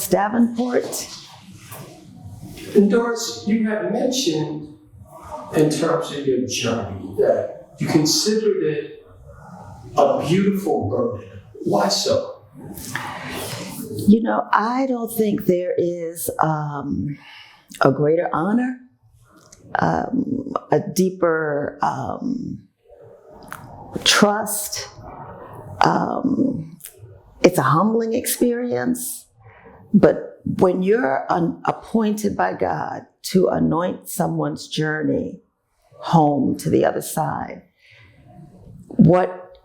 Doris Davenport. And Doris, you have mentioned in terms of your journey that you considered it a beautiful burden. Why so? You know, I don't think there is a greater honor, a deeper trust. It's a humbling experience, but when you're appointed by God to anoint someone's journey home to the other side, what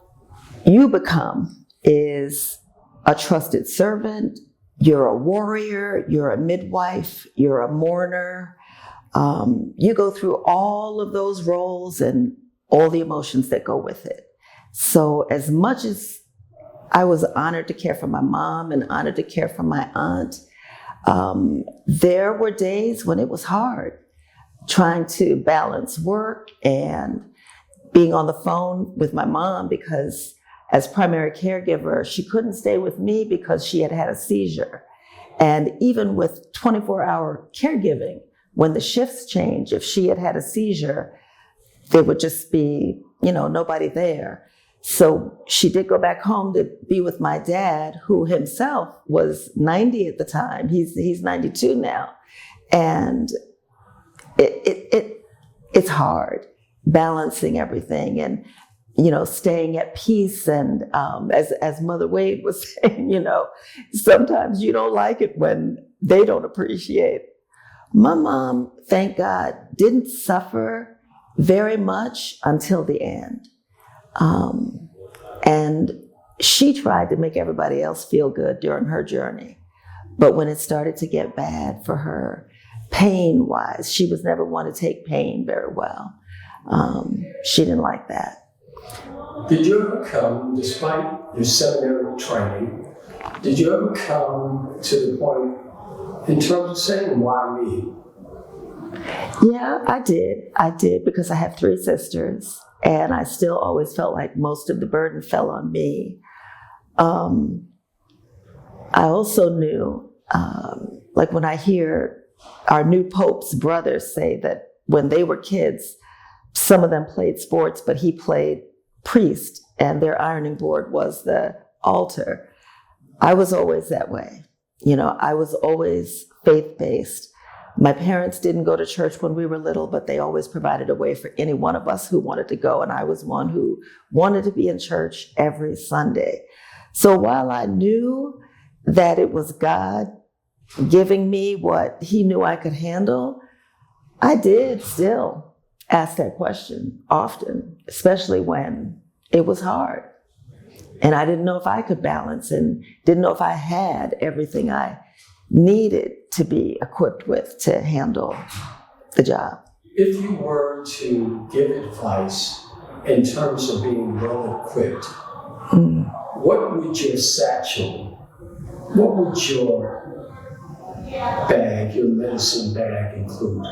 you become is a trusted servant. You're a warrior, you're a midwife, you're a mourner. You go through all of those roles and all the emotions that go with it. So as much as I was honored to care for my mom and honored to care for my aunt, there were days when it was hard trying to balance work and being on the phone with my mom, because as primary caregiver, she couldn't stay with me because she had had a seizure. And even with 24-hour caregiving, when the shifts change, if she had had a seizure, there would just be, nobody there. So she did go back home to be with my dad, who himself was 90 at the time. He's 92 now. And it's hard balancing everything and, staying at peace. And as Mother Wade was saying, sometimes you don't like it when they don't appreciate. My mom, thank God, didn't suffer very much until the end. And she tried to make everybody else feel good during her journey. But when it started to get bad for her, pain-wise, she was never one to take pain very well. She didn't like that. Did you ever come, despite your seminary training, did you ever come to the point in terms of saying, why me? Yeah, I did because I have 3 sisters. And I still always felt like most of the burden fell on me. I also knew, like when I hear our new Pope's brothers say that when they were kids, some of them played sports, but he played priest, and their ironing board was the altar. I was always that way. I was always faith-based. My parents didn't go to church when we were little, but they always provided a way for any one of us who wanted to go. And I was one who wanted to be in church every Sunday. So while I knew that it was God giving me what he knew I could handle, I did still ask that question often, especially when it was hard. And I didn't know if I could balance and didn't know if I had everything I needed to be equipped with to handle the job. If you were to give advice in terms of being well equipped, what would your satchel, what would your bag, your medicine bag include?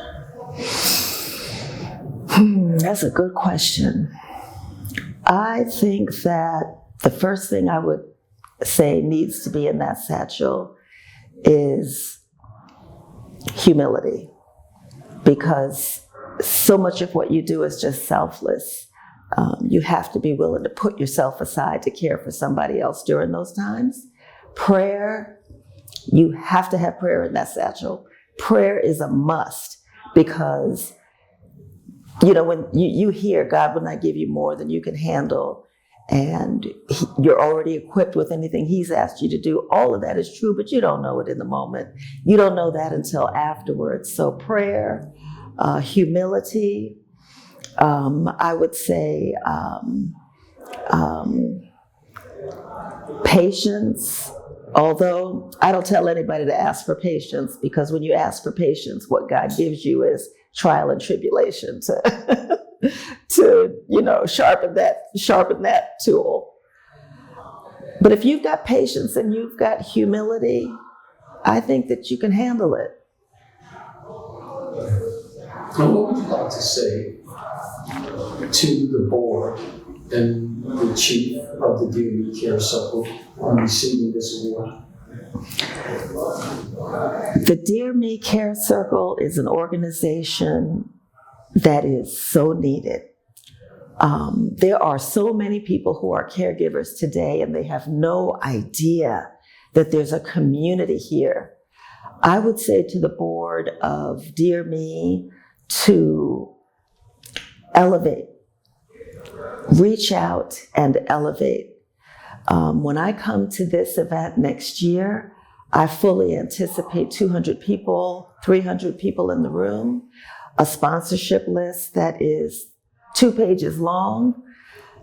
That's a good question. I think that the first thing I would say needs to be in that satchel is humility, because so much of what you do is just selfless. You have to be willing to put yourself aside to care for somebody else during those times. Prayer, you have to have prayer in that satchel. Prayer is a must, because when you hear God will not give you more than you can handle, and you're already equipped with anything he's asked you to do. All of that is true, but you don't know it in the moment. You don't know that until afterwards. So prayer, humility, I would say patience, although I don't tell anybody to ask for patience, because when you ask for patience, what God gives you is trial and tribulation to sharpen that tool. But if you've got patience and you've got humility, I think that you can handle it. And what would you like to say to the board and the chief of the DME Care Circle on receiving this award? The Dear Me Care Circle is an organization that is so needed. There are so many people who are caregivers today, and they have no idea that there's a community here. I would say to the board of Dear Me to elevate, reach out and elevate. When I come to this event next year, I fully anticipate 200 people, 300 people in the room, a sponsorship list that is 2 pages long,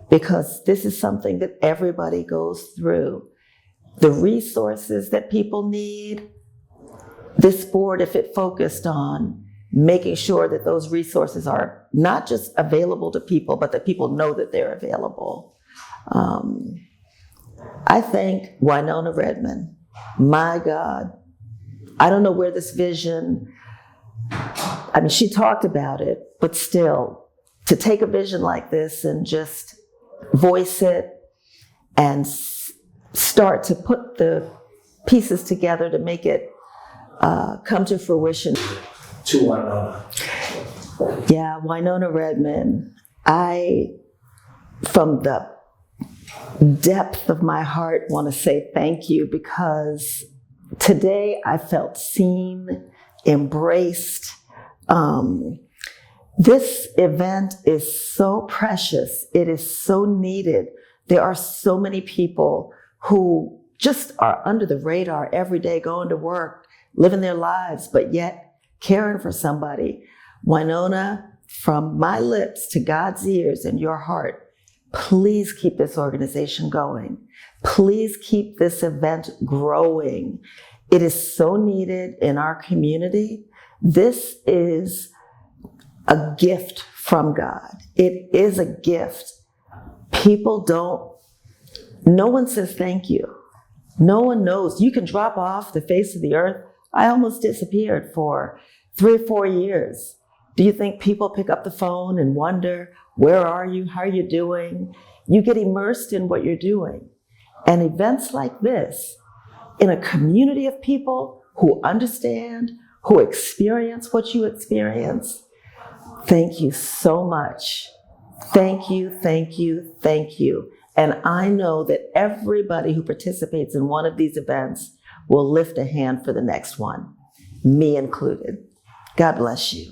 because this is something that everybody goes through. The resources that people need, this board, if it focused on making sure that those resources are not just available to people, but that people know that they're available. I thank Winona Redmond. My God, I don't know where this vision, I mean, she talked about it, but still, to take a vision like this and just voice it and start to put the pieces together to make it come to fruition. To Winona. Yeah, Winona Redmond. From the depth of my heart, want to say thank you, because today I felt seen, embraced. This event is so precious. It is so needed. There are so many people who just are under the radar every day, going to work, living their lives, but yet caring for somebody. Winona, from my lips to God's ears and your heart, please keep this organization going. Please keep this event growing. It is so needed in our community. This is a gift from God. It is a gift. No one says thank you. No one knows. You can drop off the face of the earth. I almost disappeared for 3 or 4 years. Do you think people pick up the phone and wonder, where are you? How are you doing? You get immersed in what you're doing. And events like this, in a community of people who understand, who experience what you experience, thank you so much. Thank you, thank you, thank you. And I know that everybody who participates in one of these events will lift a hand for the next one, me included. God bless you.